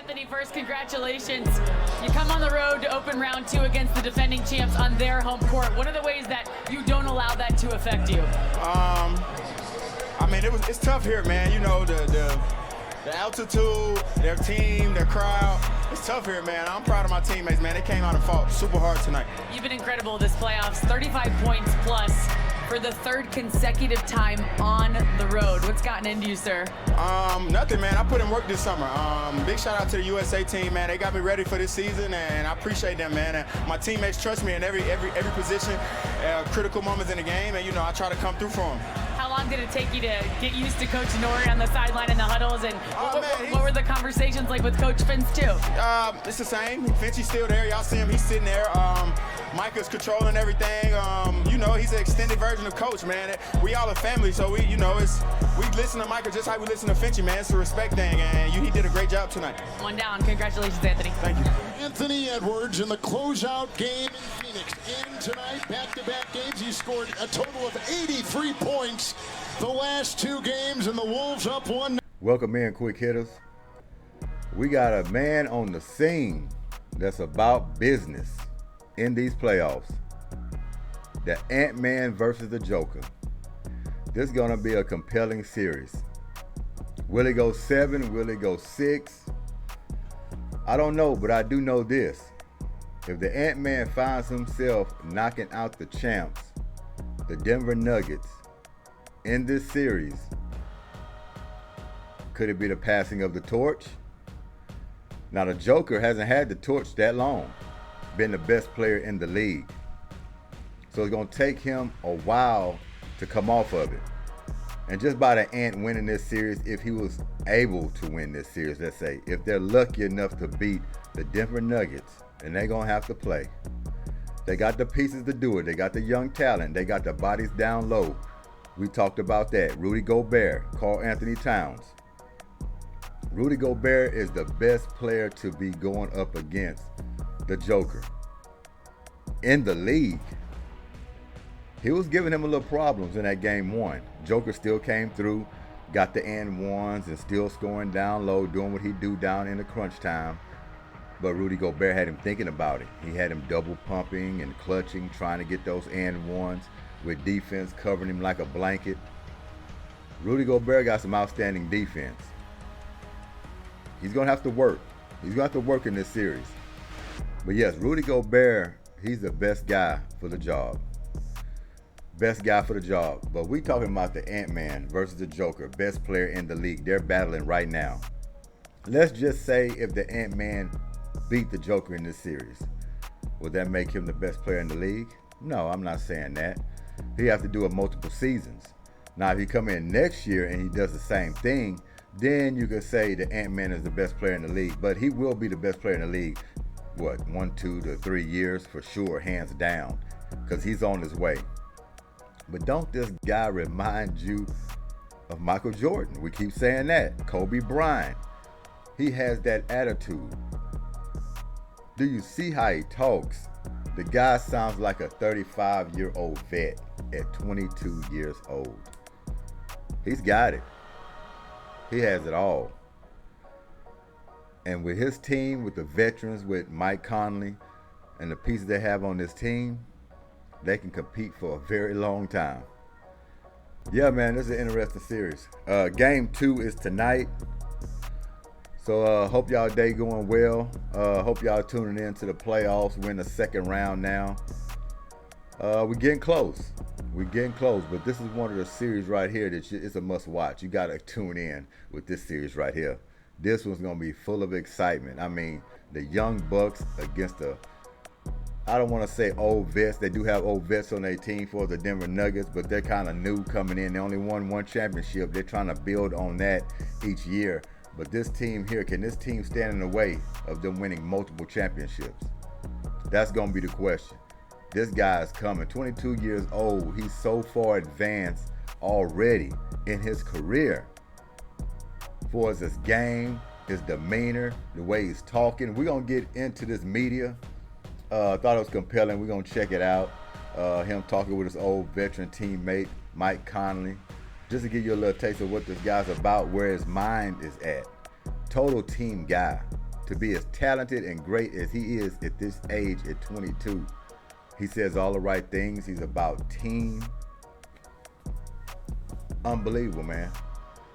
Anthony, first, congratulations. You come on the road to open round 2 against the defending champs on their home court. What are the ways that you don't allow that to affect you? I mean, it's tough here, man. You know, the altitude, their team, their crowd. It's tough here, man. I'm proud of my teammates, man. They came out and fought super hard tonight. You've been incredible this playoffs, 35 points plus for the 3rd consecutive time on the road. What's gotten into you, sir? Nothing, man. I put in work this summer. Big shout out to the USA team, man. They got me ready for this season, and I appreciate them, man. And my teammates trust me in every position, critical moments in the game, and, you know, I try to come through for them. How long did it take you to get used to Coach Nori on the sideline in the huddles, and what were the conversations like with Coach Finch, too? It's the same. Finchie's still there. Y'all see him. He's sitting there. Micah's controlling everything. You know, he's an extended version of Coach, man. We all a family, so we listen to Micah just like we listen to Finchie, man. It's a respect thing, and he did a great job tonight. One down. Congratulations, Anthony. Thank you. Anthony Edwards in the closeout game in Phoenix. In tonight, back-to-back games, he scored a total of 83 points the last 2 games, and the Wolves up 1. Welcome in, quick hitters. We got a man on the scene that's about business in these playoffs. The Ant-Man versus the Joker. This is going to be a compelling series. Will it go 7? Will it go 6? I don't know, but I do know this. If the Ant-Man finds himself knocking out the champs, the Denver Nuggets, in this series, could it be the passing of the torch? Now, the Joker hasn't had the torch that long, been the best player in the league. So it's going to take him a while to come off of it. And just by the Ant winning this series, if he was able to win this series, let's say, if they're lucky enough to beat the Denver Nuggets, and they're going to have to play. They got the pieces to do it. They got the young talent. They got the bodies down low. We talked about that. Rudy Gobert, Karl Anthony Towns. Rudy Gobert is the best player to be going up against the Joker in the league. He was giving him a little problems in that game 1. Joker still came through, got the and ones, and still scoring down low, doing what he do down in the crunch time. But Rudy Gobert had him thinking about it. He had him double pumping and clutching, trying to get those and ones with defense covering him like a blanket. Rudy Gobert got some outstanding defense. He's going to have to work. He's going to have to work in this series. But yes, Rudy Gobert, he's the best guy for the job. Best guy for the job. But we talking about the Ant-Man versus the Joker, best player in the league. They're battling right now. Let's just say if the Ant-Man beat the Joker in this series, would that make him the best player in the league? No, I'm not saying that. He have to do it multiple seasons. Now, if he come in next year and he does the same thing, then you could say the Ant-Man is the best player in the league. But he will be the best player in the league, 1, 2 to 3 years for sure, hands down, because he's on his way. But don't this guy remind you of Michael Jordan? We keep saying that. Kobe Bryant. He has that attitude. Do you see how he talks? The guy sounds like a 35-year-old vet at 22 years old. He's got it. He has it all. And with his team, with the veterans, with Mike Conley, and the pieces they have on this team, they can compete for a very long time. Yeah, man, this is an interesting series. Game 2 is tonight. So hope y'all day going well. Hope y'all tuning in to the playoffs. We're in the second round now. We're getting close. But this is one of the series right here that it's a must watch. You got to tune in with this series right here. This one's going to be full of excitement. I mean, the young Bucks against the, I don't want to say old vets. They do have old vets on their team for the Denver Nuggets, but they're kind of new coming in. They only won 1 championship. They're trying to build on that each year. But this team here, can this team stand in the way of them winning multiple championships? That's going to be the question. This guy is coming, 22 years old. He's so far advanced already in his career. For his game, his demeanor, the way he's talking. We're going to get into this media. Thought it was compelling. We're going to check it out. Him talking with his old veteran teammate, Mike Conley. Just to give you a little taste of what this guy's about, where his mind is at. Total team guy. to be as talented and great as he is at this age at 22. He says all the right things. He's about team. Unbelievable, man.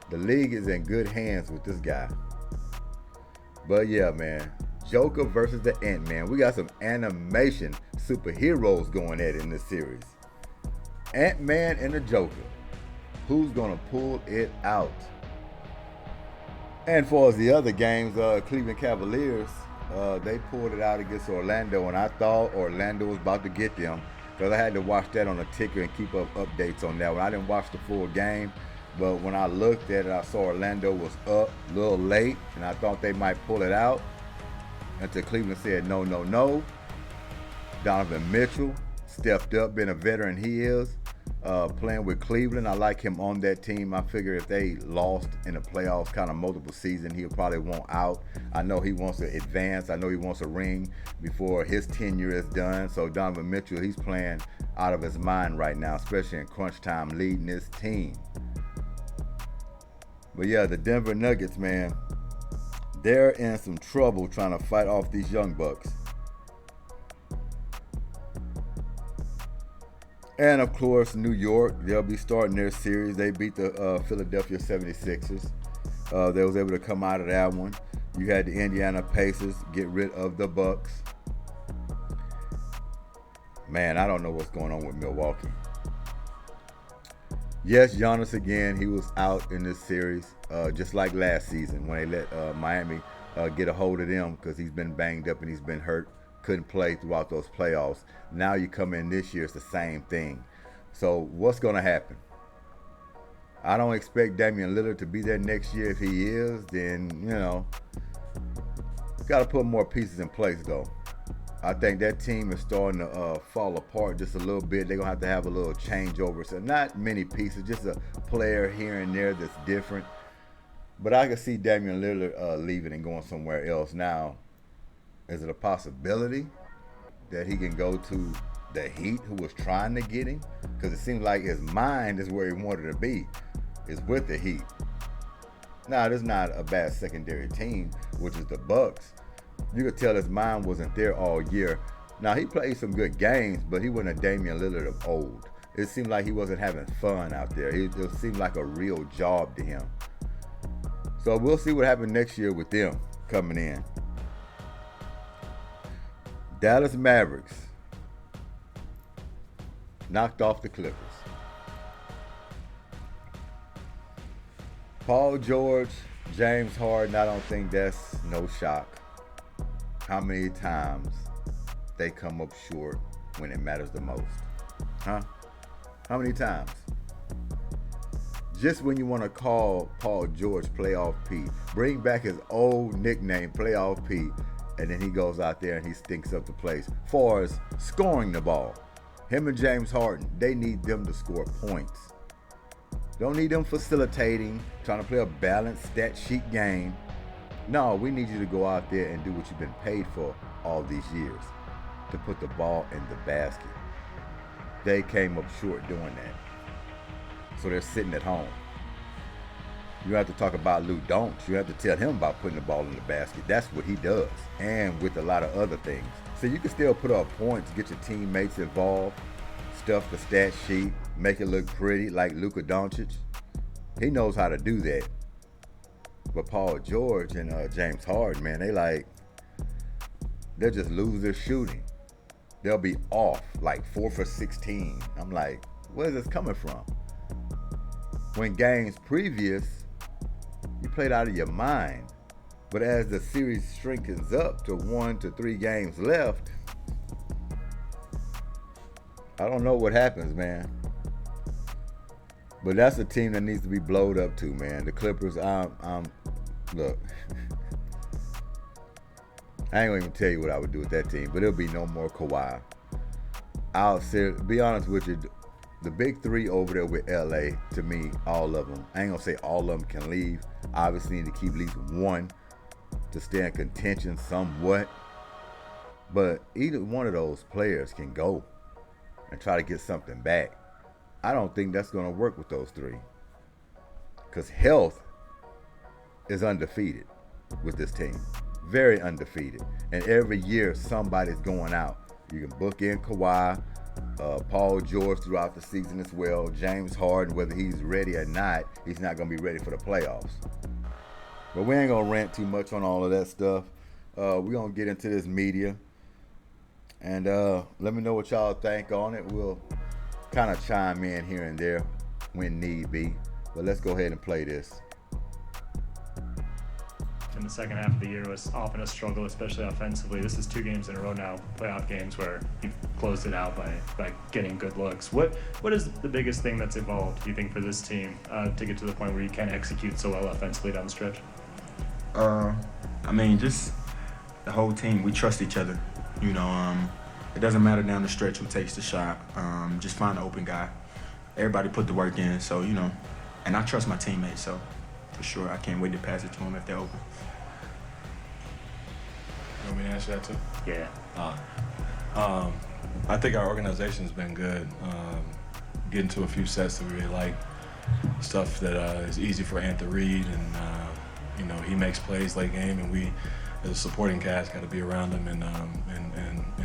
The league is in good hands with this guy. But yeah, man. Joker versus the Ant-Man. We got some animation superheroes going at it in this series. Ant-Man and the Joker. Who's going to pull it out? And for the other games, Cleveland Cavaliers, they pulled it out against Orlando, and I thought Orlando was about to get them because I had to watch that on the ticker and keep up updates on that one. I didn't watch the full game, but when I looked at it, I saw Orlando was up a little late, and I thought they might pull it out until Cleveland said no, no, no. Donovan Mitchell stepped up, being a veteran he is. Playing with Cleveland, I like him on that team. I figure if they lost in the playoffs kind of multiple season, he'll probably want out. I know he wants to advance. I know he wants a ring before his tenure is done. So Donovan Mitchell, he's playing out of his mind right now, especially in crunch time, leading his team. But yeah, the Denver Nuggets, man, they're in some trouble trying to fight off these young Bucks. And of course, New York, they'll be starting their series. They beat the Philadelphia 76ers. They was able to come out of that one. You had the Indiana Pacers get rid of the Bucks. Man, I don't know what's going on with Milwaukee. Yes, Giannis again, he was out in this series, just like last season when they let Miami get a hold of them because he's been banged up and he's been hurt. Couldn't play throughout those playoffs. Now you come in this year, it's the same thing. So what's going to happen? I don't expect Damian Lillard to be there next year. If he is, then, you know, got to put more pieces in place, though. I think that team is starting to fall apart just a little bit. They're going to have a little changeover. So not many pieces, just a player here and there that's different. But I can see Damian Lillard leaving and going somewhere else. Now, is it a possibility that he can go to the Heat, who was trying to get him? Because it seems like his mind is where he wanted to be, is with the Heat. Now, this is not a bad secondary team, which is the Bucks. You could tell his mind wasn't there all year. Now, he played some good games, but he wasn't a Damian Lillard of old. It seemed like he wasn't having fun out there. It seemed like a real job to him. So we'll see what happens next year with them coming in. Dallas Mavericks knocked off the Clippers. Paul George, James Harden, I don't think that's no shock. How many times they come up short when it matters the most? Huh? How many times? Just when you want to call Paul George Playoff Pete, bring back his old nickname, Playoff Pete, and then he goes out there and he stinks up the place. Far as scoring the ball, him and James Harden, they need them to score points. Don't need them facilitating, trying to play a balanced stat sheet game. No, we need you to go out there and do what you've been paid for all these years, to put the ball in the basket. They came up short doing that. So they're sitting at home. You have to talk about Lou Doncic. You have to tell him about putting the ball in the basket. That's what he does. And with a lot of other things. So you can still put up points, get your teammates involved, stuff the stat sheet, make it look pretty like Luka Doncic. He knows how to do that. But Paul George and James Harden, man, they'll just lose their shooting. They'll be off like 4 for 16. I'm like, where's this coming from? When games previous, you played out of your mind. But as the series shrinkens up to 1 to 3 games left, I don't know what happens, man. But that's a team that needs to be blowed up too, man. The Clippers, look. I ain't gonna even tell you what I would do with that team, but it'll be no more Kawhi. I'll be honest with you, the big three over there with LA, to me, all of them, I ain't gonna say all of them can leave. Obviously need to keep at least one to stay in contention somewhat. But either one of those players can go and try to get something back. I don't think that's gonna work with those three. Because health is undefeated with this team. very undefeated. And every year somebody's going out. You can book in Kawhi, Paul George throughout the season as well. James Harden, whether he's ready or not, he's not going to be ready for the playoffs. But we ain't going to rant too much on all of that stuff. We're going to get into this media. And let me know what y'all think on it. We'll kind of chime in here and there when need be. But let's go ahead and play this. In the second half of the year was often a struggle, especially offensively. This is 2 games in a row now, playoff games, where you've closed it out by getting good looks. What is the biggest thing that's evolved, do you think, for this team to get to the point where you can execute so well offensively down the stretch? Just the whole team. We trust each other. It doesn't matter down the stretch who takes the shot. Just find an open guy. Everybody put the work in, so, and I trust my teammates, so for sure I can't wait to pass it to them if they're open. You want me to answer that too? Yeah. I think our organization's been good. Getting to a few sets that we really like. Stuff that is easy for Ant to read, and he makes plays late game, and we, as a supporting cast, got to be around him and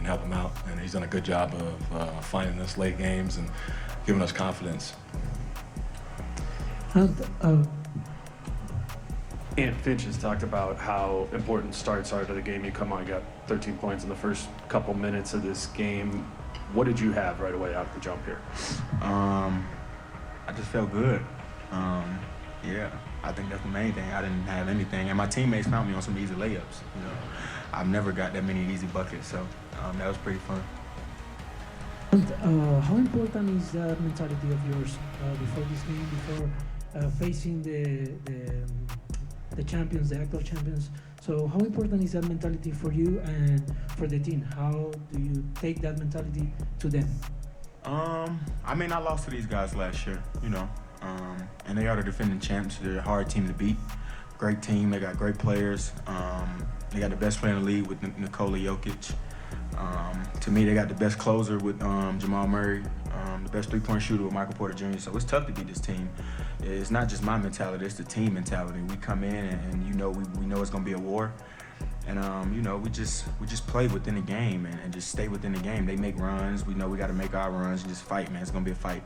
help him out. And he's done a good job of finding us late games and giving us confidence. Ant Finch has talked about how important starts are to the game. You come on, you got 13 points in the first couple minutes of this game. What did you have right away out the jump here? I just felt good. I think that's the main thing. I didn't have anything, and my teammates found me on some easy layups. I've never got that many easy buckets, so that was pretty fun. And how important is that mentality of yours before this game, before facing the champions, the actual champions? So how important is that mentality for you and for the team? How do you take that mentality to them? I lost to these guys last year, and they are the defending champs. They're a hard team to beat. Great team. They got great players. They got the best player in the league with NIKOLA, JOKIC. To me, they got the best closer with Jamal Murray, the best three-point shooter with Michael Porter Jr. So it's tough to beat this team. It's not just my mentality; it's the team mentality. We come in and we know it's gonna be a war, and we just play within the game and just stay within the game. They make runs. We know we got to make our runs and just fight, man. It's gonna be a fight.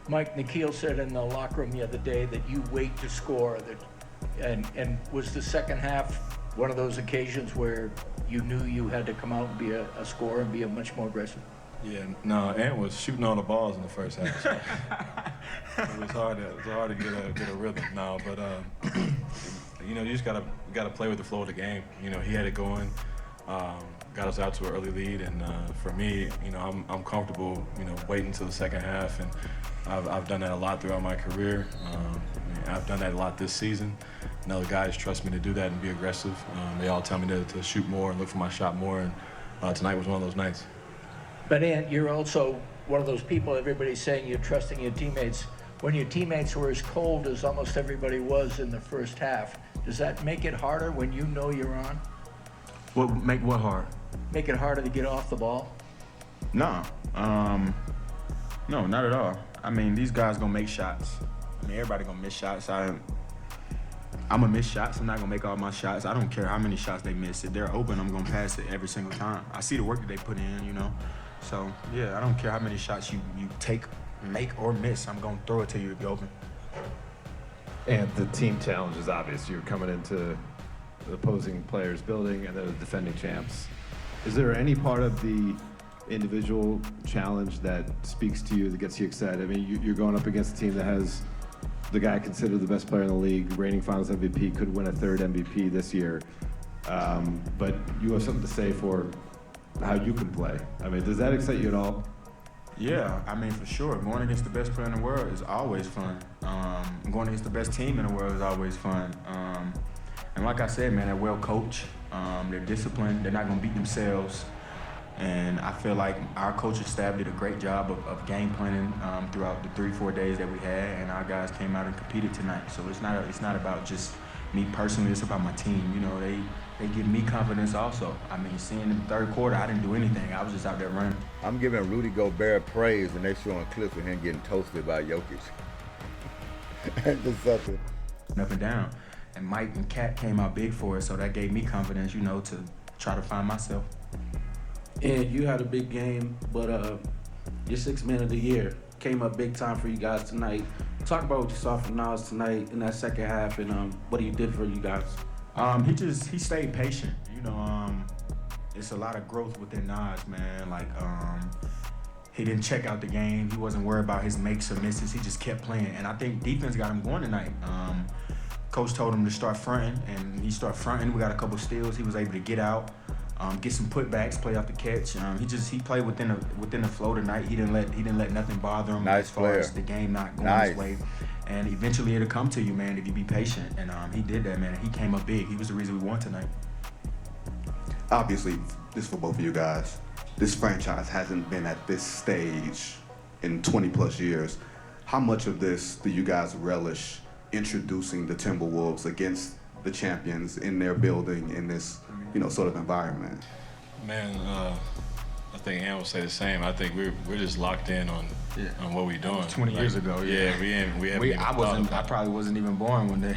Mike, Nikhil said in the locker room the other day that you wait to score. And was the second half one of those occasions where you knew you had to come out and be a scorer and be much more aggressive? Yeah, no, Ant was shooting all the balls in the first half. So it was hard to get a rhythm. No, but you just gotta play with the flow of the game. He had it going, got us out to an early lead, and for me, I'm comfortable, waiting until the second half, and I've done that a lot throughout my career. I've done that a lot this season. The guys trust me to do that and be aggressive. They all tell me to shoot more and look for my shot more, and tonight was one of those nights. But Ant, you're also one of those people, everybody's saying you're trusting your teammates. When your teammates were as cold as almost everybody was in the first half, does that make it harder when you know you're on? Make what hard? Make it harder to get off the ball? No, not at all. These guys gonna make shots. Everybody gonna miss shots. I'm gonna miss shots. I'm not gonna make all my shots. I don't care how many shots they miss. If they're open, I'm gonna pass it every single time. I see the work that they put in, So, I don't care how many shots you take, make, or miss. I'm gonna throw it to you if you're open. And the team challenge is obvious. You're coming into the opposing players' building, and they're the defending champs. Is there any part of the individual challenge that speaks to you, that gets you excited? You're going up against a team that has the guy considered the best player in the league, reigning Finals MVP, could win a third MVP this year. But you have something to say for how you can play. Does that excite you at all? Yeah, for sure. Going against the best player in the world is always fun. Going against the best team in the world is always fun. And like I said, man, they're well coached. They're disciplined. They're not going to beat themselves. And I feel like our coaching staff did a great job of game planning throughout the 3-4 days that we had, and our guys came out and competed tonight. So it's not about just me personally, it's about my team. They give me confidence also. Seeing in the third quarter, I didn't do anything. I was just out there running. I'm giving Rudy Gobert praise, and they showing clips of him getting toasted by JOKIC. Just something. Up and down. and Mike and Cat came out big for us, so that gave me confidence, you know, to try to find myself. And you had a big game, but your sixth man of the year came up big time for you guys tonight. Talk about what you saw from Nas tonight in that second half, and what he did for you guys. He stayed patient. You know, it's a lot of growth within Nas, man. Like, he didn't check out the game. He wasn't worried about his makes or misses. He just kept playing, and I think defense got him going tonight. Coach told him to start fronting, and he started fronting. We got a couple steals. He was able to get out, get some putbacks, play off the catch. He played within the flow tonight. He didn't let nothing bother him Nice as far player. as the game not going Nice. his way. And eventually it'll come to you, man, if you be patient. And he did that, man. He came up big. He was the reason we won tonight. Obviously, this is for both of you guys. This franchise hasn't been at this stage in 20 plus years. How much of this do you guys relish introducing the Timberwolves against the champions in their building in this, sort of environment? Man, I think Ann will say the same. I think we're just locked in on what we're doing. 20 years ago, yeah. I probably wasn't even born when they.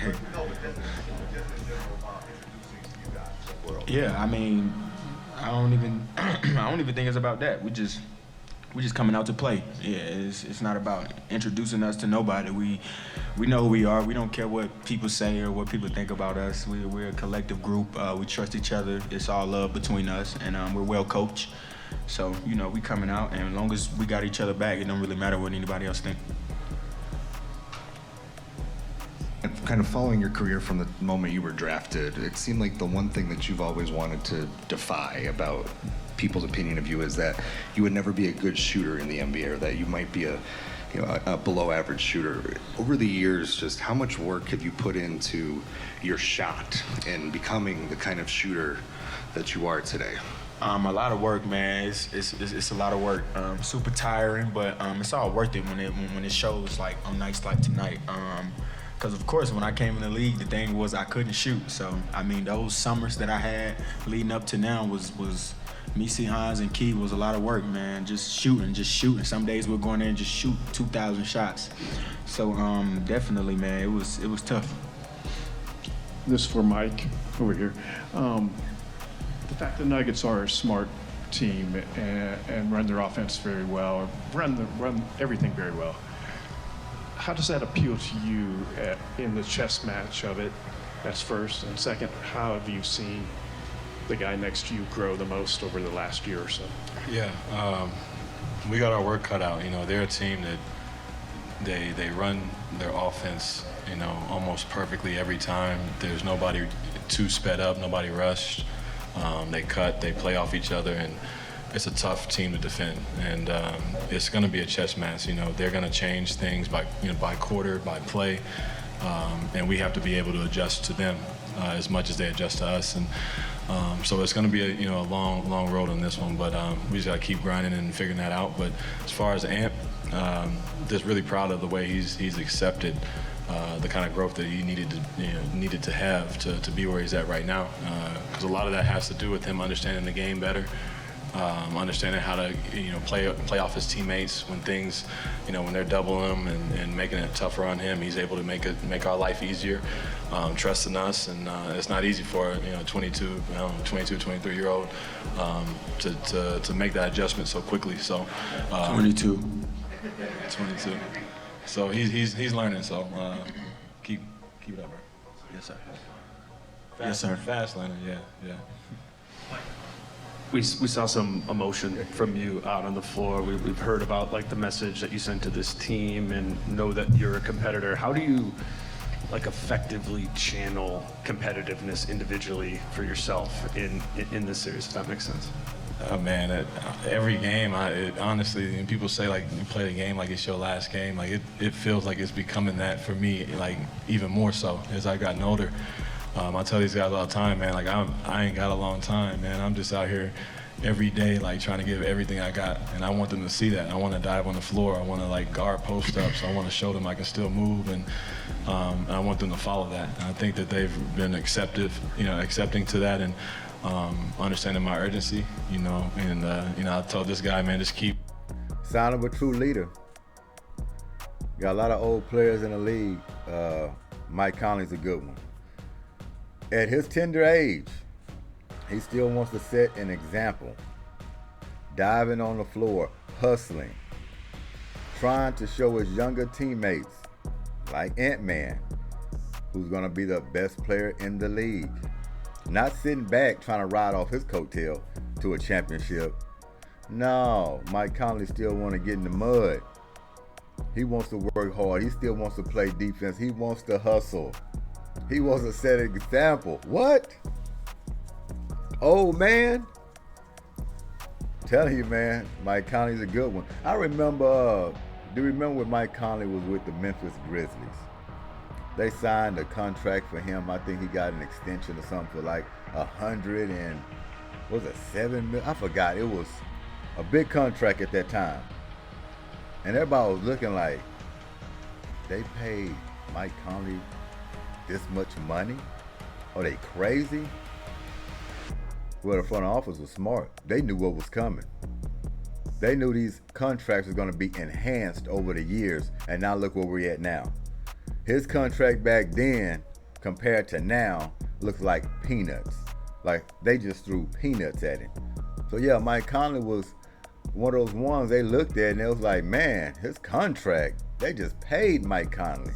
Yeah, I mean, I don't even think it's about that. We just coming out to play. Yeah, it's not about introducing us to nobody. We know who we are. We don't care what people say or what people think about us. We're a collective group. We trust each other. It's all love between us, and we're well coached. So, we coming out, and as long as we got each other back, it don't really matter what anybody else think. And kind of following your career from the moment you were drafted, it seemed like the one thing that you've always wanted to defy about people's opinion of you is that you would never be a good shooter in the NBA, or that you might be a below average shooter. Over the years, just how much work have you put into your shot and becoming the kind of shooter that you are today? A lot of work, man. It's a lot of work. Super tiring, but it's all worth it when it shows like on nights like tonight. Because of course, when I came in the league, the thing was I couldn't shoot. So I mean, those summers that I had leading up to now was me, C. Hines, and Key was a lot of work, man. Just shooting. Some days we're going there and just shoot 2,000 shots. So definitely, man, it was tough. This is for Mike over here. The fact that Nuggets are a smart team and run their offense very well, or run everything very well. How does that appeal to you in the chess match of it? That's first. And second, how have you seen the guy next to you grow the most over the last year or so? Yeah, we got our work cut out. They're a team that they run their offense, almost perfectly every time. There's nobody too sped up, nobody rushed. They cut, they play off each other, and it's a tough team to defend. And it's going to be a chess match. They're going to change things by quarter, by play, and we have to be able to adjust to them as much as they adjust to us. And so it's going to be a long road on this one, but we just got to keep grinding and figuring that out. But as far as Ant, just really proud of the way he's accepted the kind of growth that he needed to have to be where he's at right now. Because a lot of that has to do with him understanding the game better, understanding how to play off his teammates when things, when they're doubling him and making it tougher on him. He's able to make our life easier, trusting us, and it's not easy for 22, 23-year-old to make that adjustment so quickly. So 22. So he's learning. So keep it up, bro. Yes, sir. Yes, sir. Fast learner. Yeah. We saw some emotion from you out on the floor. We've heard about the message that you sent to this team and know that you're a competitor. How do you effectively channel competitiveness individually for yourself in this series, if that makes sense? Oh man, every game, honestly, and people say you play the game like it's your last game. It feels like it's becoming that for me, even more so as I've gotten older. I tell these guys all the time, man, I ain't got a long time, man. I'm just out here every day, trying to give everything I got, and I want them to see that. I want to dive on the floor. I want to guard post-ups. I want to show them I can still move, and I want them to follow that. And I think that they've been accepting to that, and understanding my urgency, and I told this guy, man, just keep. Sign of a true leader. Got a lot of old players in the league. Mike Conley's a good one. At his tender age, he still wants to set an example. Diving on the floor, hustling, trying to show his younger teammates, like Ant-Man, who's going to be the best player in the league. Not sitting back trying to ride off his coattail to a championship. No, Mike Conley still want to get in the mud. He wants to work hard. He still wants to play defense. He wants to hustle. He wants to set an example. What? Oh, man. Telling you, man, Mike Conley's a good one. I remember, do you remember when Mike Conley was with the Memphis Grizzlies? They signed a contract for him. I think he got an extension or something for like 100 and, was it 7 million? I forgot. It was a big contract at that time. And everybody was looking like, they paid Mike Conley this much money? Are they crazy? Well, the front office was smart. They knew what was coming. They knew these contracts were going to be enhanced over the years, and now look where we're at now. His contract back then, compared to now, looks like peanuts. Like they just threw peanuts at him. So yeah, Mike Conley was one of those ones they looked at and it was like, man, his contract, they just paid Mike Conley.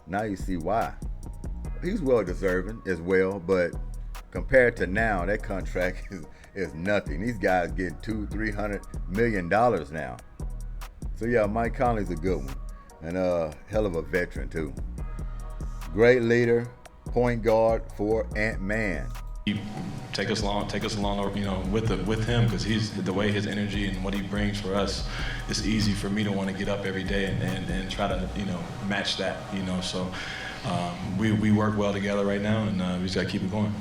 Now you see why. He's well deserving as well, but compared to now, that contract is nothing. These guys getting $200-300 million now. So yeah, Mike Conley's a good one. And a hell of a veteran too. Great leader, point guard for Ant-Man. Take us along, you know, with him, because he's the way his energy and what he brings for us. It's easy for me to want to get up every day and try to, you know, match that, you know. So we work well together right now, and we just got to keep it going.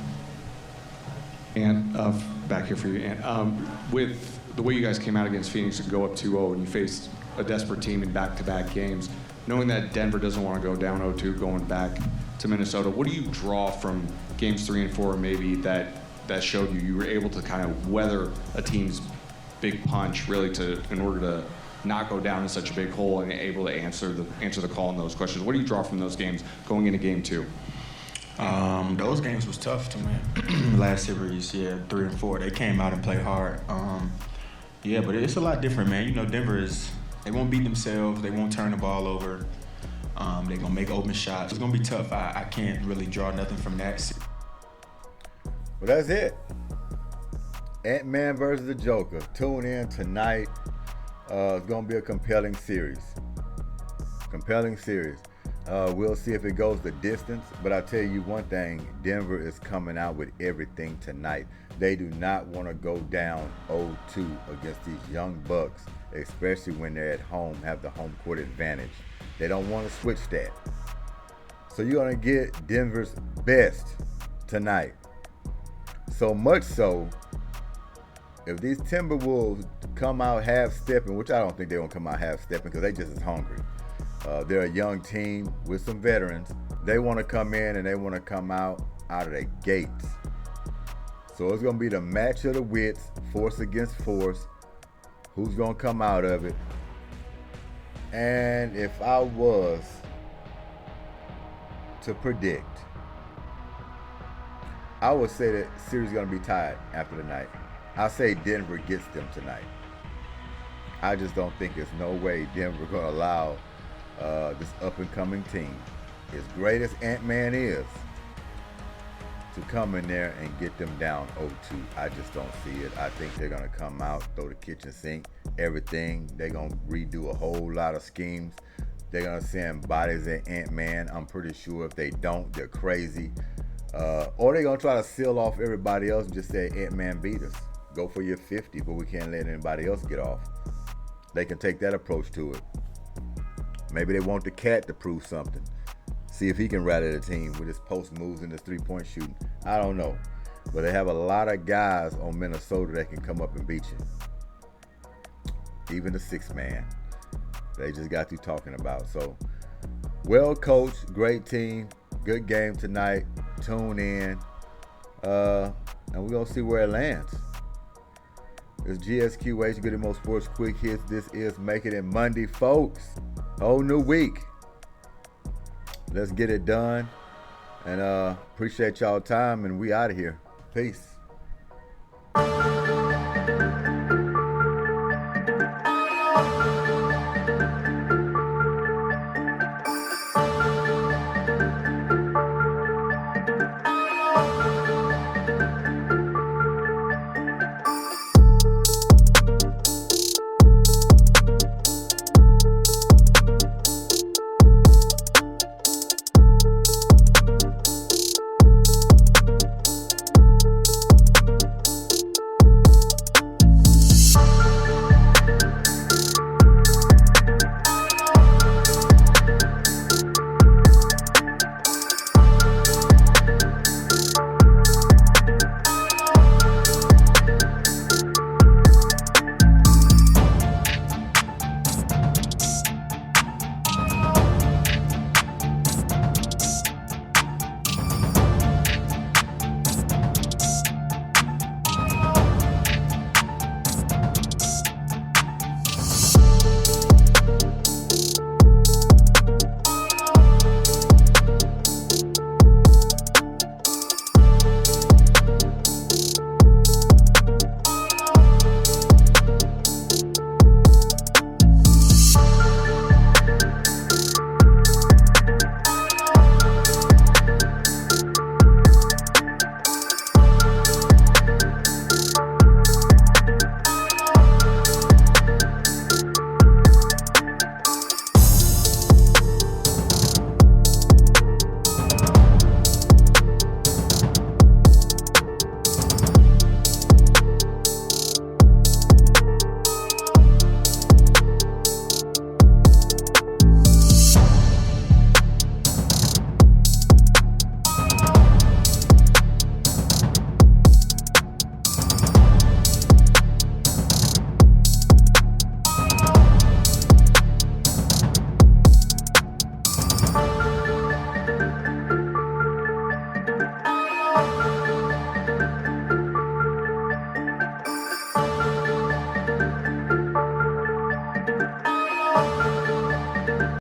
And back here for you, Ant. With the way you guys came out against Phoenix and go up 2-0, and you faced a desperate team in back-to-back games, knowing that Denver doesn't want to go down 0-2 going back to Minnesota, what do you draw from games 3 and 4 maybe that showed you were able to kind of weather a team's big punch really in order to not go down in such a big hole and able to answer the call on those questions? What do you draw from those games going into game 2? Those games was tough to me. Last series, 3 and 4, they came out and played hard. Yeah, but it's a lot different, man. You know, they won't beat themselves. They won't turn the ball over. They're going to make open shots. It's going to be tough. I can't really draw nothing from that. Well, that's it. Ant-Man versus the Joker. Tune in tonight. It's going to be a compelling series. We'll see if it goes the distance, but I'll tell you one thing, Denver is coming out with everything tonight. They do not want to go down 0-2 against these young Bucks, especially when they're at home, have the home court advantage. They don't want to switch that. So you're going to get Denver's best tonight. So much so, if these Timberwolves come out half-stepping, which I don't think they're going to come out half-stepping because they just as hungry. They're a young team with some veterans. They want to come in and they want to come out of the gates. So it's going to be the match of the wits, force against force. Who's going to come out of it? And if I was to predict, I would say that series is going to be tied after the night. I say Denver gets them tonight. I just don't think there's no way Denver going to allow this up-and-coming team, as great as Ant-Man is, to come in there and get them down 0-2. I just don't see it. I think they're going to come out, throw the kitchen sink, everything. They're going to redo a whole lot of schemes. They're going to send bodies at Ant-Man. I'm pretty sure if they don't, they're crazy. Or they're going to try to seal off everybody else and just say, Ant-Man beat us. Go for your 50, but we can't let anybody else get off. They can take that approach to it. Maybe they want the cat to prove something. See if he can rally the team with his post moves and his three-point shooting. I don't know. But they have a lot of guys on Minnesota that can come up and beat you. Even the 6-man. They just got through talking about. So, well coached, great team, good game tonight. Tune in. And we're going to see where it lands. It's G.S.Q.H, Goodymo Sports Quick Hits. This is Make It in Monday, folks. Whole new week. Let's get it done. And appreciate y'all time, and we out of here. Peace.